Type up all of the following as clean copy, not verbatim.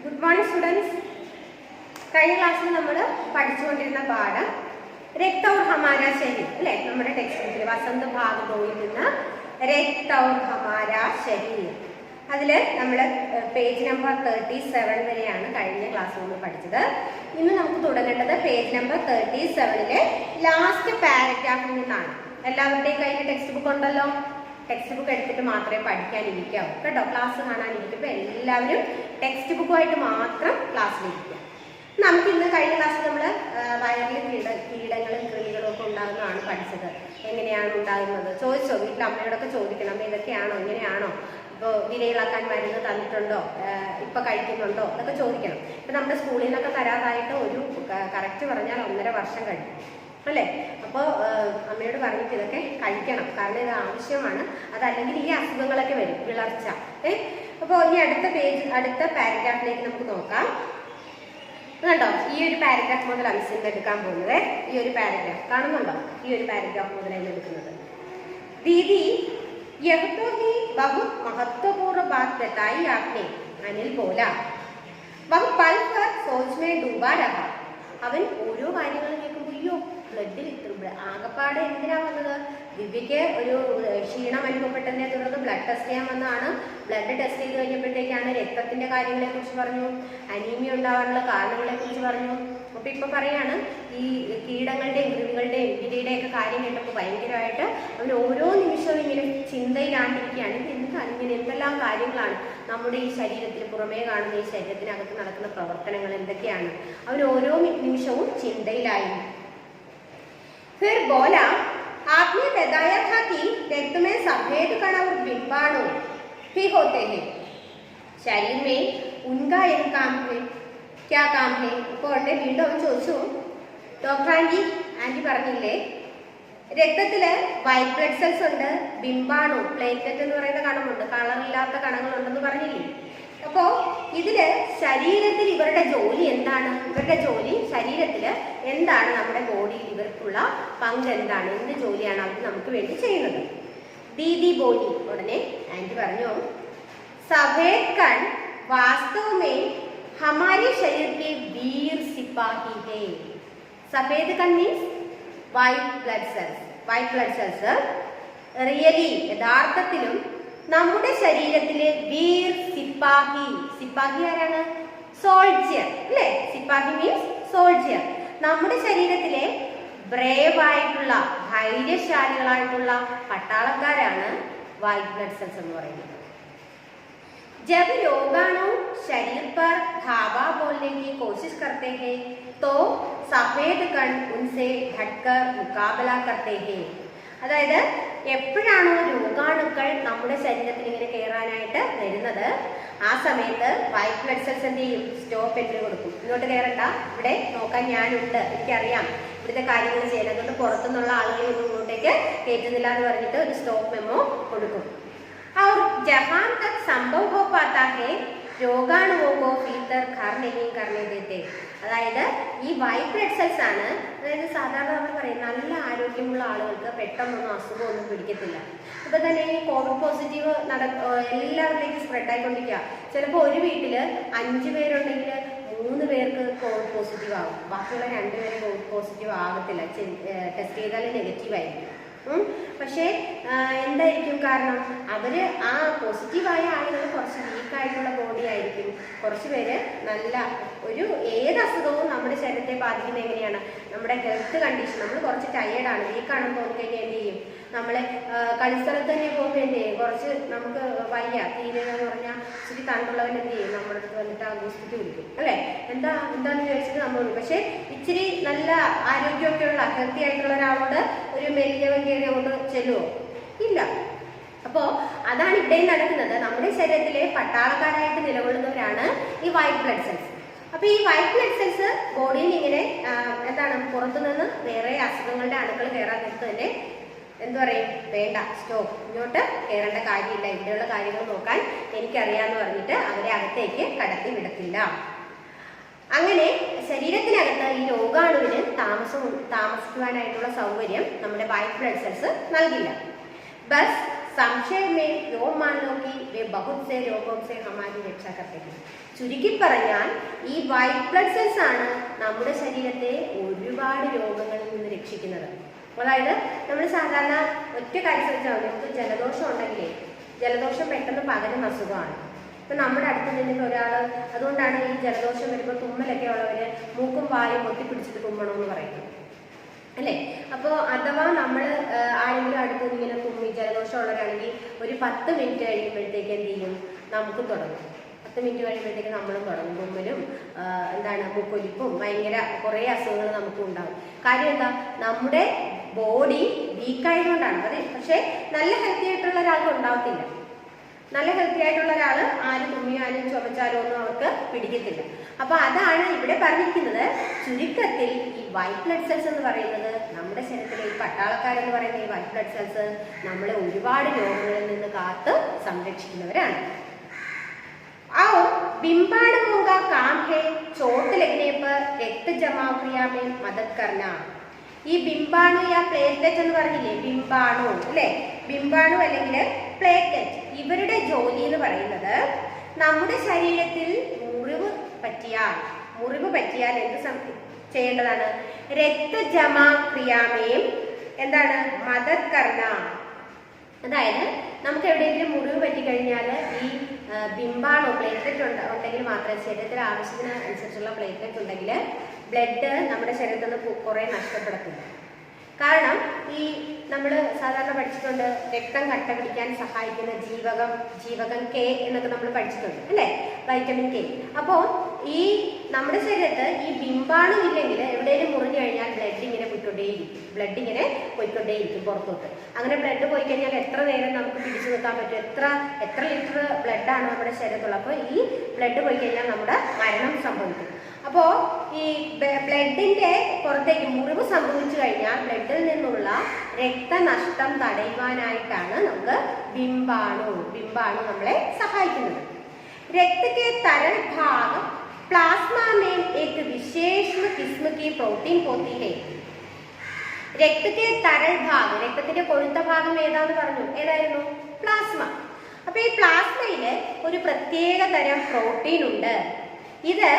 Good morning students. കഴിഞ്ഞ ക്ലാസ്സിൽ നമ്മൾ പഠിച്ചുകൊണ്ടിരുന്ന പാഠം രക്ത और हमारा शरीर അല്ലേ നമ്മുടെ ടെക്സ്റ്റ് ബുക്കിൽ വസന്ത ഭാഗ് 2 ൽ നിന്ന് രക്ത और हमारा शरीर അതിൽ നമ്മൾ പേജ് നമ്പർ 37 വരെയാണ് കഴിഞ്ഞ ക്ലാസ്സിൽ നമ്മൾ പഠിച്ചത്. ഇന്ന് നമുക്ക് തുടങ്ങേണ്ടത് പേജ് നമ്പർ 37ലെ ലാസ്റ്റ് പാരഗ്രാഫിൽ നിന്നാണ്. എല്ലാവരുടെയും കയ്യിൽ ടെക്സ്റ്റ് ബുക്ക് ഉണ്ടല്ലോ. ടെക്സ്റ്റ് ബുക്ക് എടുത്തിട്ട് മാത്രമേ പഠിക്കാനിരിക്കാവൂ കേട്ടോ. ക്ലാസ് കാണാനിരിക്കുമ്പോൾ എല്ലാവരും ടെക്സ്റ്റ് ബുക്കുമായിട്ട് മാത്രം ക്ലാസ്സിലിരിക്കുക. നമുക്ക് ഇന്ന് കഴിഞ്ഞ ക്ലാസ്സിൽ നമ്മൾ വയറിൽ കീടങ്ങളും കൃമികളും ഒക്കെ ഉണ്ടാകുന്നതാണ് പഠിച്ചത്. എങ്ങനെയാണ് ഉണ്ടാകുന്നത് ചോദിച്ചോ? വീട്ടിൽ അമ്മയോടൊക്കെ ചോദിക്കണം, ഇതൊക്കെയാണോ ഇങ്ങനെയാണോ, ഇപ്പോൾ വിരയിളക്കാൻ മരുന്ന് തന്നിട്ടുണ്ടോ, ഇപ്പം കഴിക്കുന്നുണ്ടോ എന്നൊക്കെ ചോദിക്കണം. ഇപ്പം നമ്മുടെ സ്കൂളിൽ നിന്നൊക്കെ തരാതായിട്ട് ഒരു കറക്റ്റ് പറഞ്ഞാൽ 1.5 വർഷം കഴിഞ്ഞു അല്ലേ. അപ്പോൾ അമ്മയോട് പറഞ്ഞിട്ട് ഇതൊക്കെ കഴിക്കണം, കാരണം ഇത് ആവശ്യമാണ്. അതല്ലെങ്കിൽ ഈ അസുഖങ്ങളൊക്കെ വരും, വിളർച്ച. അപ്പോൾ ഇനി അടുത്ത പാരഗ്രാഫിലേക്ക് നമുക്ക് നോക്കാം. കണ്ടോ, ഈ ഒരു പാരഗ്രാഫ് മുതൽ അംശം എടുക്കാൻ പോകുന്നത്. ഈ ഒരു പാരഗ്രാഫ് കാണുന്നുണ്ടോ? ഈ ഒരു പാരഗ്രാഫ് മുതലാണ് എടുക്കുന്നത്. दीदी यह तो ही बहुत महत्वपूर्ण बात बताई आपने, अनिल बोला. वह पल भर सोच में डूबा रहा. അവൻ ഓരോ കാര്യങ്ങൾ കേൾക്കുമ്പോൾ അയ്യോ ബ്ലഡിൽ ഇത്ര ആകപ്പാടെ എന്തിനാ വന്നത്? ദിവ്യയ്ക്ക് ഒരു ക്ഷീണം അനുഭവപ്പെട്ടതിനെ തുടർന്ന് ബ്ലഡ് ടെസ്റ്റ് ചെയ്യാൻ വന്നതാണ്. ബ്ലഡ് ടെസ്റ്റ് ചെയ്ത് കഴിഞ്ഞപ്പോഴത്തേക്കാണ് രക്തത്തിന്റെ കാര്യങ്ങളെ കുറിച്ച് പറഞ്ഞു, അനീമിയ ഉണ്ടാവാനുള്ള കാരണങ്ങളെ കുറിച്ച് പറഞ്ഞു. അപ്പൊ ഇപ്പൊ പറയാണ് ഈ കീടങ്ങളുടെയും കൃമികളുടെയും വിരയുടെയും ഒക്കെ കാര്യം കേട്ടപ്പോൾ ഭയങ്കരമായിട്ട് അവൻ ഓരോ നിമിഷവും ഇങ്ങനെ ചിന്തയിലാണ്ടിരിക്കുകയാണ്. ഇങ്ങനെ എന്തെല്ലാം കാര്യങ്ങളാണ് നമ്മുടെ ഈ ശരീരത്തിൽ പുറമേ കാണുന്ന ഈ ശരീരത്തിനകത്ത് നടക്കുന്ന പ്രവർത്തനങ്ങൾ എന്തൊക്കെയാണ്. അവൻ ഓരോ നിമിഷവും ചിന്തയിലായിരുന്നു. फिर बोला, आपने बताया था कि रक्त में सफेद कण और बिंबाणु भी होते हैं. शरीर में उनका एक काम है. क्या काम है? അപ്പോൾ വീണ്ടും അവൻ ചോദിച്ചു, ഡോക്ടർ ആൻറ്റി പറഞ്ഞില്ലേ രക്തത്തില് വൈറ്റ് ബ്ലഡ് സെൽസ് ഉണ്ട്, ബിംബാണു പ്ലേറ്റ്ലെറ്റ് എന്ന് പറയുന്ന കണമുണ്ട്, കളറില്ലാത്ത കണങ്ങളുണ്ടെന്ന് പറഞ്ഞില്ലേ. അപ്പോ ഇതില് ശരീരത്തിൽ ഇവരുടെ ജോലി എന്താണ്? ഇവരുടെ ജോലി ശരീരത്തില് എന്താണ്? നമ്മുടെ ബോഡിയിൽ ഇവർക്കുള്ള പങ്ക് എന്താണ്? എന്ത് ജോലിയാണ് അവർ നമുക്ക് വേണ്ടി ചെയ്യുന്നത്? ദീദി ബോലി. ഉടനെ ആന്റി പറഞ്ഞു, സഫേദ് കൺ വാസ്തവമേ ഹമാരെ ശരീർ കെ വീർ സിപ്പാഹി ഹേ. സഫേദ് കൺ means white blood cells. White blood cells really യഥാർത്ഥത്തിലും നമ്മുടെ ശരീരത്തിലെ വീർ സിപ്പാഹി. സിപ്പാഹി ആരാണ്? സോൾജിയർ അല്ലേ. സിപ്പാഹി മീൻസ് സോൾജിയർ. നമ്മുടെ ശരീരത്തിലെ ബ്രേവ് ആയിട്ടുള്ള ധൈര്യശാലികളായിട്ടുള്ള പട്ടാളക്കാരാണ് വൈറ്റ് ബ്ലഡ് സെൽസ് എന്ന് പറയുന്നത്. जब रोगाणु शरीर पर धावा बोलने की कोशिश करते हैं तो सफेद कण उनसे हटकर मुकाबला करते हैं. അതായത് എപ്പോഴാണോ രോഗാണുക്കൾ നമ്മുടെ ശരീരത്തിൽ ഇങ്ങനെ കയറാനായിട്ട് വരുന്നത് ആ സമയത്ത് വൈറ്റ് ബ്ലഡ് സെൽസ് എന്ത് ചെയ്യും? സ്റ്റോപ്പ് എൻട്രി കൊടുക്കും. ഇങ്ങോട്ട് കയറണ്ട, ഇവിടെ നോക്കാൻ ഞാനുണ്ട്, എനിക്കറിയാം ഇവിടുത്തെ കാര്യങ്ങൾ ചെയ്യാൻ, അതുകൊണ്ട് പുറത്തുനിന്നുള്ള ആളുകളെ ഒന്നും ഇങ്ങോട്ടേക്ക് കയറ്റുന്നില്ല എന്ന് പറഞ്ഞിട്ട് ഒരു സ്റ്റോപ്പ് മെമ്മോ കൊടുക്കും. और जहां तक संभव हो पाता है രോഗാണുവോ को भीतर घर नहीं करने देते. അതായത് ഈ വൈറ്റ് ബ്ലഡ് സെൽസ് ആണ്. അതായത് സാധാരണ നമ്മൾ പറയും നല്ല ആരോഗ്യമുള്ള ആളുകൾക്ക് പെട്ടെന്നൊന്നും അസുഖമൊന്നും പിടിക്കത്തില്ല. ഇപ്പൊ തന്നെ ഈ കോവിഡ് പോസിറ്റീവ് എല്ലാവരിലേക്കും സ്പ്രെഡ് ആയിക്കൊണ്ടിരിക്കുക. ചിലപ്പോൾ ഒരു വീട്ടില് 5 പേരുണ്ടെങ്കിൽ 3 പേർക്ക് കോവിഡ് പോസിറ്റീവ് ആകും, ബാക്കിയുള്ള 2 പേരെ കോവിഡ് പോസിറ്റീവ് ആകത്തില്ല. ടെസ്റ്റ് ചെയ്താൽ നെഗറ്റീവ് ആയിരിക്കും. പക്ഷേ എന്തായിരിക്കും കാരണം? അവര് ആ പോസിറ്റീവായ ആളുകൾ കുറച്ച് വീക്കായിട്ടുള്ള ബോഡി ആയിരിക്കും. കുറച്ച് പേര് നല്ല ഒരു ഏത് അസുഖവും നമ്മുടെ ശരീരത്തെ ബാധിക്കുന്നത് എങ്ങനെയാണ്? നമ്മുടെ ഹെൽത്ത് കണ്ടീഷൻ. നമ്മൾ കുറച്ച് ടയേർഡാണ്, വീക്കാണെന്ന് തോന്നിക്കഴിഞ്ഞാൽ എന്ത് ചെയ്യും? നമ്മളെ കളിസ്ഥലത്ത് തന്നെ പോകുമ്പോൾ എന്ത് ചെയ്യും? കുറച്ച് നമുക്ക് വയ്യ തീരെ എന്ന് പറഞ്ഞാൽ ഇച്ചിരി തണ്ടുള്ളവൻ എന്ത് ചെയ്യും? നമ്മുടെ അടുത്ത് വന്നിട്ട് ആഘോഷിച്ചിട്ട് വിളിക്കും അല്ലേ. എന്താന്ന് ചോദിച്ചിട്ട് നമ്മൾ വിളിക്കും. പക്ഷെ ഇച്ചിരി നല്ല ആരോഗ്യമൊക്കെ ഉള്ള ഹെൽത്തി ആയിട്ടുള്ള ഒരാളോട് ഒരു മെലിഞ്ഞവൻ കയറി അങ്ങോട്ട് ചെല്ലുവോ? ഇല്ല. അപ്പോ അതാണ് ഇവിടെയും നടക്കുന്നത്. നമ്മുടെ ശരീരത്തിലെ പട്ടാളക്കാരായിട്ട് നിലകൊള്ളുന്നവരാണ് ഈ വൈറ്റ് ബ്ലഡ് സെൽസ്. അപ്പൊ ഈ വൈറ്റ് ബ്ലഡ് സെൽസ് ബോഡിയിൽ ഇങ്ങനെ എന്താണ് പുറത്തുനിന്ന് വേറെ അസുഖങ്ങളുടെ അണുക്കൾ കയറാൻ തന്നെ എന്തു പറയും? വേണ്ട, സ്റ്റോപ്പ്, ഇങ്ങോട്ട് കയറേണ്ട കാര്യമില്ല, ഇവിടെയുള്ള കാര്യങ്ങൾ നോക്കാൻ എനിക്കറിയാന്ന് പറഞ്ഞിട്ട് അവരെ അകത്തേക്ക് കടത്തി വിടത്തില്ല. അങ്ങനെ ശരീരത്തിനകത്ത് ഈ രോഗാണുവിന് താമസിക്കുവാനായിട്ടുള്ള സൗകര്യം നമ്മുടെ വൈറ്റ് ബ്ലഡ് സെൽസ് നൽകില്ല. ബസ് സംശയ में യോ मान लो कि वे बहुत से रोगों से हमारी रक्षा करते हैं. ചുരുക്കി പറഞ്ഞാൽ ഈ വൈറ്റ് ബ്ലഡ് സെൽസ് ആണ് നമ്മുടെ ശരീരത്തെ ഒരുപാട് രോഗങ്ങളിൽ നിന്ന് രക്ഷിക്കുന്നത്. അതായത് നമ്മൾ സാധാരണ ഒറ്റ കാര്യം വെച്ചാൽ നമുക്ക് ജലദോഷം ഉണ്ടെങ്കിലേ ജലദോഷം പെട്ടെന്ന് പകരുന്ന അസുഖമാണ്. ഇപ്പം നമ്മുടെ അടുത്ത് നിന്നിട്ട് ഒരാൾ, അതുകൊണ്ടാണ് ഈ ജലദോഷം വരുമ്പോൾ തുമ്മലൊക്കെ ഉള്ളവര് മൂക്കും വായും ഒട്ടിപ്പിടിച്ചിട്ട് തുമ്മണമെന്ന് പറയുന്നത് അല്ലേ. അപ്പോൾ അഥവാ നമ്മൾ ആരെങ്കിലും അടുത്ത് ഇങ്ങനെ തുമ്മി ജലദോഷം ഉള്ളവരാണെങ്കിൽ ഒരു 10 മിനിറ്റ് കഴിയുമ്പോഴത്തേക്ക് എന്ത് ചെയ്യും, നമുക്ക് തുടങ്ങും. 10 മിനിറ്റ് കഴിയുമ്പോഴത്തേക്ക് നമ്മളും തുടങ്ങും തുമ്മലും മൂക്കൊലിപ്പും ഭയങ്കര കുറേ അസുഖങ്ങൾ നമുക്ക് ഉണ്ടാകും. കാര്യം എന്താ, നമ്മുടെ ബോഡി വീക്കായതുകൊണ്ടാണ്. അതെ, പക്ഷെ നല്ല ഹെൽത്തി ആയിട്ടുള്ള ഒരാൾക്ക് ഉണ്ടാവത്തില്ല. നല്ല ഹെൽത്തി ആയിട്ടുള്ള ഒരാൾ ആര് തുമ്മിയാലും ചുമച്ചാലും ഒന്നും അവർക്ക് പിടിക്കത്തില്ല. അപ്പൊ അതാണ് ഇവിടെ പറഞ്ഞിരിക്കുന്നത്. ചുരുക്കത്തിൽ ഈ വൈറ്റ് ബ്ലഡ് സെൽസ് എന്ന് പറയുന്നത് നമ്മുടെ ശരീരത്തിലെ ഈ പട്ടാളക്കാരെന്ന് പറയുന്ന ഈ വൈറ്റ് ബ്ലഡ് സെൽസ് നമ്മളെ ഒരുപാട് രോഗങ്ങളിൽ നിന്ന് കാത്ത് സംരക്ഷിക്കുന്നവരാണ്. और बिंबाणुओं का काम है चोट लगने पर रक्त जमा क्रिया में मदद करना. ഈ ബിംബാണു യാ പ്ലേറ്റ്ലെറ്റ് എന്ന് പറഞ്ഞില്ലേ, ബിംബാണു അല്ലെ, ബിംബാണു അല്ലെങ്കിൽ പ്ലേറ്റ്ലെറ്റ്, ഇവരുടെ ജോലി എന്ന് പറയുന്നത് നമ്മുടെ ശരീരത്തിൽ മുറിവ് പറ്റിയാൽ എന്ത് ചെയ്യേണ്ടതാണ്, രക്തജമാ ക്രിയാമേയും എന്താണ് മദത് കർണ. അതായത് നമുക്ക് എവിടെയെങ്കിലും മുറിവ് പറ്റിക്കഴിഞ്ഞാൽ ഈ ബിംബാണോ പ്ലേറ്റ്ലെറ്റ് ഉണ്ടെങ്കിൽ മാത്രമേ, ശരീരത്തിൽ ആവശ്യത്തിന് അനുസരിച്ചുള്ള പ്ലേറ്റ്ലെറ്റ് ഉണ്ടെങ്കിൽ ബ്ലഡ് നമ്മുടെ ശരീരത്തിൽ നിന്ന് കുറേ നഷ്ടപ്പെടത്തില്ല. കാരണം ഈ നമ്മൾ സാധാരണ പഠിച്ചിട്ടുണ്ട്, രക്തം കട്ട പിടിക്കാൻ സഹായിക്കുന്ന ജീവകം കെ എന്നൊക്കെ നമ്മൾ പഠിച്ചിട്ടുണ്ട് അല്ലേ, വൈറ്റമിൻ കെ. അപ്പോൾ ഈ നമ്മുടെ ശരീരത്ത് ഈ ബിംബാണു ഇല്ലെങ്കിൽ എവിടെയെങ്കിലും മുറിഞ്ഞു കഴിഞ്ഞാൽ ബ്ലഡ് ഇങ്ങനെ പോയിക്കൊണ്ടേയിരിക്കും പുറത്തോട്ട്. അങ്ങനെ ബ്ലഡ് പോയി കഴിഞ്ഞാൽ എത്ര നേരം നമുക്ക് പിടിച്ചു നിൽക്കാൻ പറ്റും, എത്ര ലിറ്റർ ബ്ലഡാണ് നമ്മുടെ ശരീരത്തുള്ളത്. അപ്പോൾ ഈ ബ്ലഡ് പോയി കഴിഞ്ഞാൽ നമ്മുടെ മരണം സംഭവിക്കും. അപ്പോൾ ഈ ബ്ലഡിന്റെ പുറത്തേക്ക് മുറിവ് സംഭവിച്ചു കഴിഞ്ഞാൽ ബ്ലഡിൽ നിന്നുള്ള രക്തനഷ്ടം തടയുവാനായിട്ടാണ് നമുക്ക് ബിംബാണു നമ്മളെ സഹായിക്കുന്നത്. रक्त के तरल भाग प्लाज्मा में एक विशेष किस्म की प्रोटीन होती है. രക്തത്തെ തരൾ ഭാഗം, രക്തത്തിന്റെ കൊഴുത്ത ഭാഗം ഏതായിരുന്നു, പ്ലാസ്മ. അപ്പൊ ഈ പ്ലാസ്മയില് ഒരു പ്രത്യേക തരം പ്രോട്ടീൻ ഉണ്ട്. ഇത്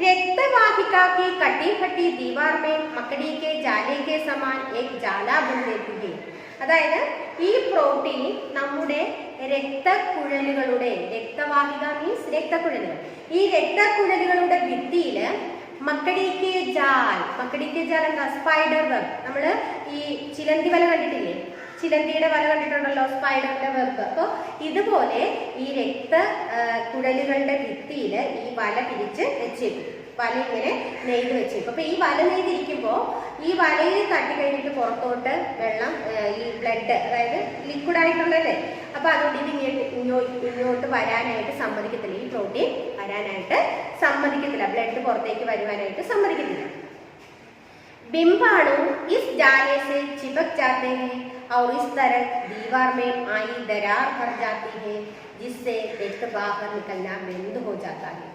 രക്തവാഹിका की कटी फटी दीवार में मकड़ी के जाले के समान एक जाला बन देती है. അതായത് ഈ പ്രോട്ടീൻ നമ്മുടെ രക്തക്കുഴലുകളുടെ, രക്തവാഹിക മീൻസ് രക്തക്കുഴലുകൾ, ഈ രക്തക്കുഴലുകളുടെ ഭിത്തിയില് മക്കടിക്ക് ജാൽ എന്താ, സ്പൈഡർ വെബ്. നമ്മള് ഈ ചിലന്തി വല കണ്ടിട്ടില്ലേ, ചിലന്തിയുടെ വല കണ്ടിട്ടുണ്ടല്ലോ, സ്പൈഡറിന്റെ വെബ്. അപ്പോൾ ഇതുപോലെ ഈ കുഴലുകളുടെ ഭിത്തിയില് ഈ വല പിരിച്ച് വെച്ചേക്കും, വല ഇങ്ങനെ നെയ്ത് വെച്ചേക്കും. അപ്പൊ ഈ വല നെയ്തിരിക്കുമ്പോൾ ഈ വലയിൽ തട്ടി കഴിഞ്ഞിട്ട് പുറത്തോട്ട് വെള്ളം, ഈ ബ്ലഡ്, അതായത് ലിക്വിഡ് ആയിട്ടുള്ളതല്ലേ, അപ്പൊ അതുകൊണ്ട് ഇത് ഇങ്ങോട്ട് വരാനായിട്ട് സമ്മതിക്കത്തില്ല, ഈ പ്രോട്ടീൻ വരാനായിട്ട് സമ്മതിക്കത്തില്ല, ബ്ലഡ് പുറത്തേക്ക് വരുവാനായിട്ട് സമ്മതിക്കത്തില്ല. बिंबाणु इस जाले से चिपक जाते हैं और इस तरह दीवार में आई दरार भर जाती है, जिससे रक्त बाहर निकलना बंद हो जाता है.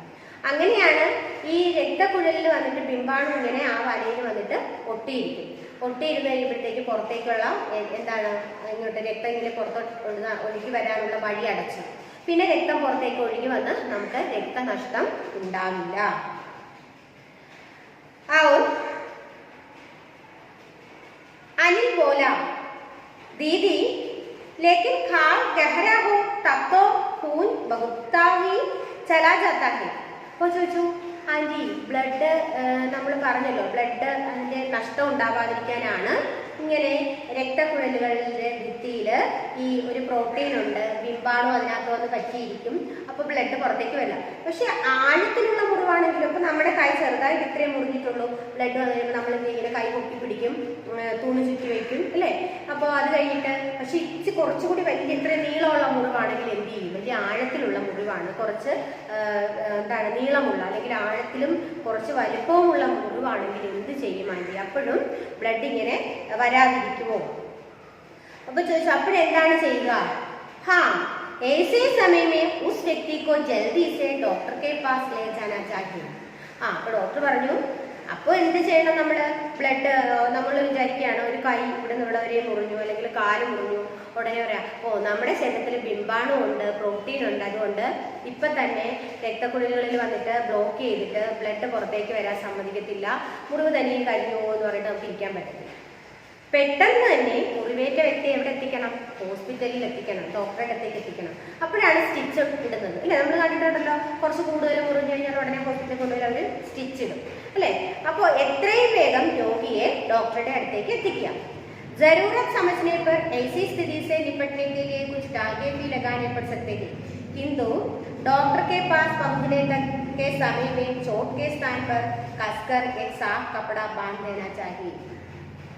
അങ്ങനെയാണ് ഈ രക്തക്കുഴലിൽ വന്നിട്ട് ബിംബാണു ഇങ്ങനെ ആ വലയിൽ വന്നിട്ട് ഒട്ടിയിരുന്ന് കഴിയുമ്പോഴത്തേക്ക് പുറത്തേക്കുള്ള ഇങ്ങോട്ട് രക്തം ഇങ്ങനെ പുറത്തോട്ട് ഒഴുകി വരാനുള്ള വഴി അടച്ചു. പിന്നെ രക്തം പുറത്തേക്ക് ഒഴുകി വന്ന് നമുക്ക് രക്തനഷ്ടം ഉണ്ടാവില്ല. अनिल बोला, दीदी लेकिन खाल गहरा हो तब तो खून बहुता ही चला जाता है. അപ്പോൾ ചോദിച്ചു, ആൻറ്റി ബ്ലഡ് നമ്മൾ പറഞ്ഞല്ലോ, ബ്ലഡ് അതിൻ്റെ നഷ്ടം ഉണ്ടാവാതിരിക്കാനാണ് ഇങ്ങനെ രക്തക്കുഴലുകളുടെ ഭിത്തിയിൽ ഈ ഒരു പ്രോട്ടീൻ ഉണ്ട്, ബിംബാണു അതിനകത്ത് വന്ന് പറ്റിയിരിക്കും, അപ്പോൾ ബ്ലഡ് പുറത്തേക്ക് വരില്ല. പക്ഷെ ആഴത്തിലുള്ള മുറിവാണെങ്കിലും, അപ്പോൾ നമ്മുടെ കൈ ചെറുതായിട്ട് ഇത്രയും മുറിഞ്ഞിട്ടുള്ളൂ, ബ്ലഡ് വന്നു കഴിയുമ്പോൾ നമ്മൾ ഇങ്ങനെ കൈ പൊക്കി പിടിക്കും, തൂണ് ചുറ്റി വയ്ക്കും അല്ലേ. അപ്പോൾ അത് കഴിഞ്ഞിട്ട് പക്ഷെ കുറച്ചുകൂടി വലിയ ഇത്രയും നീളമുള്ള മുറിവാണെങ്കിൽ എന്ത് ചെയ്യും, വലിയ ആഴത്തിലുള്ള മുറിവാണ്, കുറച്ച് നീളമുള്ള അല്ലെങ്കിൽ ആഴത്തിലും കുറച്ച് വലിപ്പവുമുള്ള മുറിവാണെങ്കിൽ എന്ത് ചെയ്യും ആൻറ്റി, അപ്പോഴും ബ്ലഡ് ഇങ്ങനെ വരാതിരിക്കുമോ? അപ്പൊ ചോദിച്ചു, അപ്പോഴെന്താണ് ചെയ്യുക? ऐसे समय में उस व्यक्ति को जल्दी से डॉक्टर के पास ले जाना चाहिए. അപ്പൊ ഡോക്ടർ പറഞ്ഞു, അപ്പോൾ എന്ത് ചെയ്യണം, നമ്മൾ ബ്ലഡ് നമ്മൾ വിചാരിക്കുകയാണ് ഒരു കൈ ഇവിടെ നിന്ന് ഇവിടെ വരെ മുറിഞ്ഞു അല്ലെങ്കിൽ കാല് മുറിഞ്ഞു, ഉടനെ പറയാം, ഓ നമ്മുടെ ശരീരത്തിൽ ബിംബാണു ഉണ്ട്, പ്രോട്ടീൻ ഉണ്ട്, അതുകൊണ്ട് ഇപ്പം തന്നെ രക്തക്കുഴലുകളിൽ വന്നിട്ട് ബ്ലോക്ക് ചെയ്തിട്ട് ബ്ലഡ് പുറത്തേക്ക് വരാൻ സമ്മതിക്കത്തില്ല, മുറിവ് തന്നെയും കരിഞ്ഞു എന്ന് പറഞ്ഞിട്ട് നമുക്ക് ഇരിക്കാൻ പറ്റത്തില്ല. പെട്ടെന്ന് തന്നെ മുറിവേറ്റ വ്യക്തി എവിടെ എത്തിക്കണം? ഹോസ്പിറ്റലിൽ എത്തിക്കണം, ഡോക്ടറുടെ അടുത്തേക്ക് എത്തിക്കണം. അപ്പോഴാണ് സ്റ്റിച്ച് ഇടുന്നത് അല്ലേ? നമ്മൾ കണ്ടിട്ടുണ്ടല്ലോ, കുറച്ച് കൂടുതൽ മുറിഞ്ഞു കഴിഞ്ഞാൽ ഉടനെ ഹോസ്പിറ്റലിൽ കൊണ്ടുപോയി അവർ സ്റ്റിച്ച് ഇടും അല്ലേ? അപ്പോൾ എത്രയും വേഗം രോഗിയെ ഡോക്ടറുടെ അടുത്തേക്ക് എത്തിക്കുക. जरूरत समझने पर ऐसी स्थिति से निपटने के लिए कुछ धागे भी लगाने पड़ सकते हैं, किंतु डॉक्टर के पास पहुंचने तक के समय में चोट के स्थान पर कसकर एक साफ कपड़ा बांध देना चाहिए.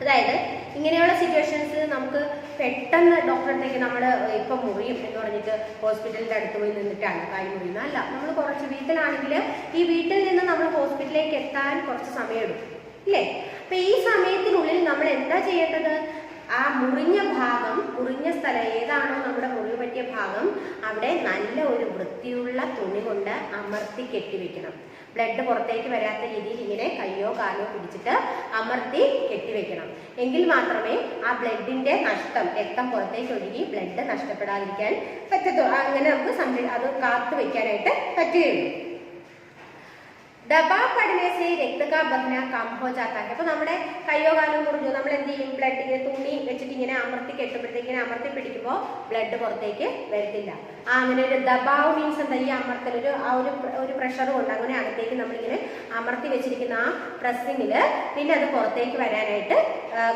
അതായത് ഇങ്ങനെയുള്ള സിറ്റുവേഷൻസ് നമുക്ക് പെട്ടെന്ന് ഡോക്ടറെ അടുത്തേക്ക് നമ്മൾ ഇപ്പം മുറിയും എന്ന് പറഞ്ഞിട്ട് ഹോസ്പിറ്റലിൻ്റെ അടുത്ത് പോയി നിന്നിട്ടാണ് കൈ മുറിയുന്നത്. അല്ല, നമ്മൾ കുറച്ച് വീട്ടിലാണെങ്കിൽ ഈ വീട്ടിൽ നിന്ന് നമ്മൾ ഹോസ്പിറ്റലിലേക്ക് എത്താൻ കുറച്ച് സമയമെടുക്കും ഇല്ലേ? അപ്പം ഈ സമയത്തിനുള്ളിൽ നമ്മൾ എന്താ ചെയ്യേണ്ടത്? ആ മുറിഞ്ഞ ഭാഗം, മുറിഞ്ഞ സ്ഥലം ഏതാണോ നമ്മുടെ മുറിവ് പറ്റിയ ഭാഗം, അവിടെ നല്ല ഒരു വൃത്തിയുള്ള തുണി കൊണ്ട് അമർത്തി കെട്ടിവെക്കണം. ബ്ലഡ് പുറത്തേക്ക് വരാത്ത രീതിയിൽ ഇങ്ങനെ കയ്യോ കാലോ പിടിച്ചിട്ട് അമർത്തി കെട്ടിവെക്കണം. എങ്കിൽ മാത്രമേ ആ ബ്ലഡിന്റെ നഷ്ടം, രക്തം പുറത്തേക്ക് ഒഴുകി ബ്ലഡ് നഷ്ടപ്പെടാതിരിക്കാൻ പറ്റത്തുള്ളൂ. അങ്ങനെ നമുക്ക് അത് കാത്തു വെക്കാനായിട്ട് പറ്റുകയുള്ളൂ. दबाव पड़ने से रक्त का बहना कम हो जाता है. അപ്പോൾ നമ്മുടെ കയ്യോ കാലോ മുറിഞ്ഞു, നമ്മൾ എന്ത് ചെയ്യും? ബ്ലഡ് ഇങ്ങനെ തുണി വെച്ചിട്ട് ഇങ്ങനെ അമർത്തി കെട്ടുമ്പോഴത്തേക്ക് ഇങ്ങനെ അമർത്തി പിടിക്കുമ്പോൾ ബ്ലഡ് പുറത്തേക്ക് വരത്തില്ല. അങ്ങനെ ഒരു ദബാവ് മീൻസ് എന്താ? ഈ അമർത്തൽ ഒരു പ്രഷർ കൊണ്ട് അങ്ങനെ അകത്തേക്ക് നമ്മളിങ്ങനെ അമർത്തി വെച്ചിരിക്കുന്ന ആ പ്രസ്സിങ്ങിൽ പിന്നെ അത് പുറത്തേക്ക് വരാനായിട്ട്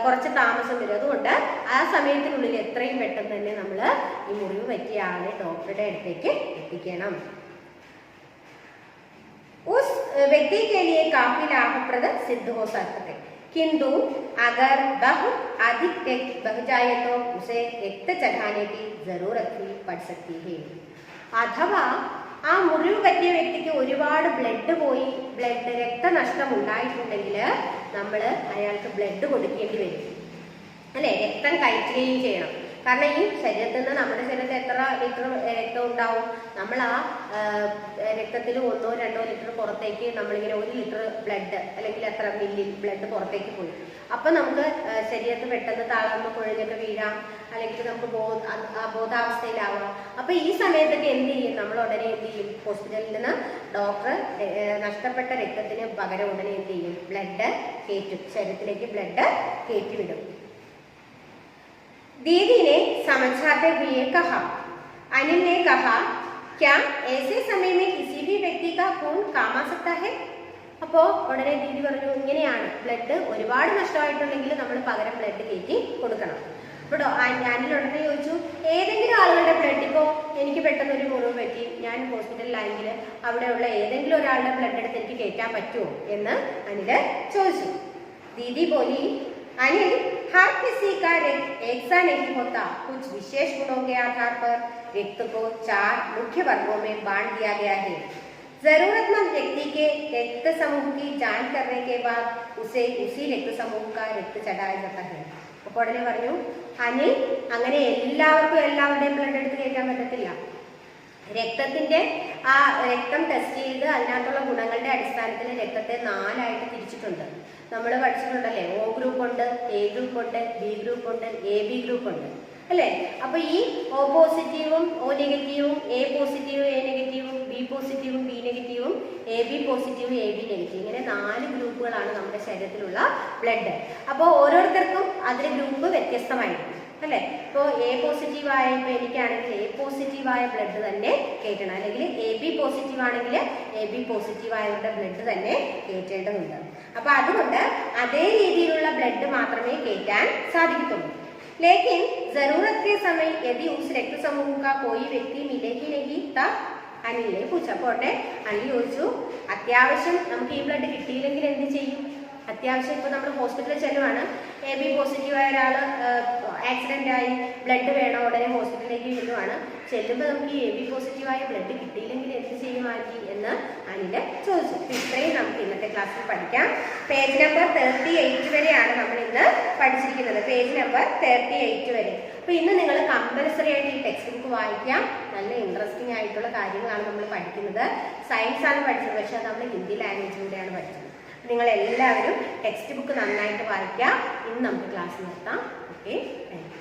കുറച്ച് താമസം വരും. അതുകൊണ്ട് ആ സമയത്തിനുള്ളിൽ എത്രയും പെട്ടെന്ന് തന്നെ നമ്മൾ ഈ മുറിവ് പറ്റിയ ആളെ ഡോക്ടറുടെ അടുത്തേക്ക് എത്തിക്കണം. उस व्यक्ति के लिए काफी लाभप्रद सिद्ध हो सकते हैं, किंतु अगर बहुत अधिक रक्त बह जाए तो उसे रक्त चढ़ाने की जरूरत भी पड़ सकती है. अथवा ആ മുറിവ് പറ്റിയ വ്യക്തിക്ക് ഒരുപാട് ബ്ലഡ് പോയി, രക്തനഷ്ടം ഉണ്ടായിട്ടുണ്ടെങ്കിൽ നമ്മൾ അയാൾക്ക് ബ്ലഡ് കൊടുക്കേണ്ടി വരും അല്ലേ? രക്തം കയറ്റുകയും ചെയ്യണം. കാരണം ഈ ശരീരത്തിൽ നിന്ന് നമ്മുടെ ശരീരത്തിൽ എത്ര ലിറ്റർ രക്തം ഉണ്ടാവും? നമ്മൾ ആ രക്തത്തിൽ 1-2 ലിറ്റർ പുറത്തേക്ക് നമ്മളിങ്ങനെ 1 ലിറ്റർ ബ്ലഡ് അല്ലെങ്കിൽ എത്ര മില്ലി ബ്ലഡ് പുറത്തേക്ക് പോയി. അപ്പം നമുക്ക് ശരീരത്തിൽ പെട്ടെന്ന് തളർന്ന് കുഴഞ്ഞൊക്കെ വീഴാം, അല്ലെങ്കിൽ നമുക്ക് ബോധാവസ്ഥയിലാവാം. അപ്പം ഈ സമയത്തൊക്കെ എന്ത് ചെയ്യും? നമ്മൾ ഉടനെ എന്ത് ചെയ്യും? ഹോസ്പിറ്റലിൽ നിന്ന് ഡോക്ടർ നഷ്ടപ്പെട്ട രക്തത്തിന് പകരം ഉടനെ എന്ത് ചെയ്യും? ബ്ലഡ് കയറ്റും, ശരീരത്തിലേക്ക് ബ്ലഡ് കയറ്റിവിടും. दीदी ने समझाते हुए कहा, अनिल ने कहा, क्या ऐसे समय में किसी भी व्यक्ति का खून काम आ सकता है? അപ്പോൾ ഉടനെ ദീദി പറഞ്ഞു, ഇങ്ങനെയാണ്, ബ്ലഡ് ഒരുപാട് നഷ്ടമായിട്ടുണ്ടെങ്കിൽ നമ്മൾ പകരം ബ്ലഡ് കയറ്റി കൊടുക്കണം. അപ്പോൾ അനിൽ ഉടനെ ചോദിച്ചു, ഏതെങ്കിലും ആളുകളുടെ ബ്ലഡ്, ഇപ്പോൾ എനിക്ക് പെട്ടെന്ന് ഒരു മുറിവ് പറ്റി, ഞാൻ ഹോസ്പിറ്റലിലാണെങ്കിൽ അവിടെയുള്ള ഏതെങ്കിലും ഒരാളുടെ ബ്ലഡ് എടുത്ത് എനിക്ക് കയറ്റാൻ പറ്റുമോ എന്ന് അനിൽ ചോദിച്ചു. ദീദി बोली, अनिल, हर किसी का रक्त एक सा नहीं होता. कुछ विशेष गुणों के आधार पर रक्त को 4 मुख्य वर्गों में बांट दिया गया है. जरूरतमंद व्यक्ति के रक्त समूह की जांच करने के बाद उसे उसी रक्त समूह का रक्त चढ़ाया जाता है. അപ്പോൾ ഉടനെ പറഞ്ഞു, അനിൽ, അങ്ങനെ എല്ലാവരുടെയും ബ്ലഡ് എടുത്ത് കയറ്റാൻ പറ്റത്തില്ല. രക്തത്തിന്റെ ആ രക്തം ടെസ്റ്റ് ചെയ്ത് അതിനകത്തുള്ള ഗുണങ്ങളുടെ അടിസ്ഥാനത്തിൽ രക്തത്തെ 4 ആയിട്ട് തിരിച്ചിട്ടുണ്ട്. നമ്മൾ പഠിച്ചിട്ടുണ്ടല്ലേ, O ഗ്രൂപ്പ് ഉണ്ട്, A ഗ്രൂപ്പ് ഉണ്ട്, B ഗ്രൂപ്പ് ഉണ്ട്, AB ഗ്രൂപ്പ് ഉണ്ട് അല്ലേ? അപ്പൊ ഈ O പോസിറ്റീവും O നെഗറ്റീവും, A പോസിറ്റീവും A നെഗറ്റീവും, B പോസിറ്റീവും B നെഗറ്റീവും, AB പോസിറ്റീവും AB നെഗറ്റീവ്, ഇങ്ങനെ 4 ഗ്രൂപ്പുകളാണ് നമ്മുടെ ശരീരത്തിലുള്ള ബ്ലഡ്. അപ്പോൾ ഓരോരുത്തർക്കും അതിലെ ഗ്രൂപ്പ് വ്യത്യസ്തമായിരിക്കും അല്ലേ? ഇപ്പോൾ A പോസിറ്റീവായ, ഇപ്പോൾ എനിക്കാണെങ്കിൽ A പോസിറ്റീവായ ബ്ലഡ് തന്നെ കയറ്റണം, അല്ലെങ്കിൽ AB പോസിറ്റീവ് ആണെങ്കിൽ AB പോസിറ്റീവായവരുടെ ബ്ലഡ് തന്നെ കയറ്റേണ്ടതുണ്ട്. അപ്പോൾ അതുകൊണ്ട് അതേ രീതിയിലുള്ള ബ്ലഡ് മാത്രമേ കയറ്റാൻ സാധിക്കത്തുള്ളൂ. लेकिन जरूरत के समय यदि उस रक्त समूह का कोई व्यक्ति मिले ही नहीं तब അനിലിനെ പൂച്ചപ്പോട്ടെ അനിൽ ചോദിച്ചു, അത്യാവശ്യം നമുക്ക് ഈ ബ്ലഡ് കിട്ടിയില്ലെങ്കിൽ എന്ത് ചെയ്യും? അത്യാവശ്യം ഇപ്പോൾ നമ്മൾ ഹോസ്പിറ്റലിൽ ചെല്ലുവാണ്, AB പോസിറ്റീവായ ഒരാൾ ആക്സിഡൻ്റ് ആയി, ബ്ലഡ് വേണം, ഉടനെ ഹോസ്പിറ്റലിലേക്ക് ചെല്ലുവാണ്. ചെല്ലുമ്പോൾ നമുക്ക് ഈ AB പോസിറ്റീവായ ബ്ലഡ് കിട്ടിയില്ലെങ്കിൽ എന്ത് ചെയ്യുമാറ്റി എന്ന് അനിൽ ചോദിച്ചു. ഇത്രയും നമുക്ക് ഇന്നത്തെ ക്ലാസ്സിൽ പഠിക്കാം. പേജ് നമ്പർ 38 വരെയാണ് നമ്മൾ ഇന്ന് പഠിച്ചിരിക്കുന്നത്, പേജ് നമ്പർ 38 വരെ. അപ്പോൾ ഇന്ന് നിങ്ങൾ കമ്പൽസറി ആയിട്ട് ഈ ടെക്സ്റ്റ് ബുക്ക് വായിക്കാം. നല്ല ഇൻട്രസ്റ്റിംഗ് ആയിട്ടുള്ള കാര്യങ്ങളാണ് നമ്മൾ പഠിക്കുന്നത്. സയൻസ് ആണ് പഠിച്ചത്, പക്ഷെ അത് നമ്മൾ ഹിന്ദി ലാംഗ്വേജിലൂടെയാണ് പഠിച്ചത്. നിങ്ങൾ എല്ലാവരും ടെക്സ്റ്റ് ബുക്ക് നന്നായിട്ട് വായിക്കുക. ഇന്ന് നമുക്ക് ക്ലാസ് നിർത്താം. Okay, thank you.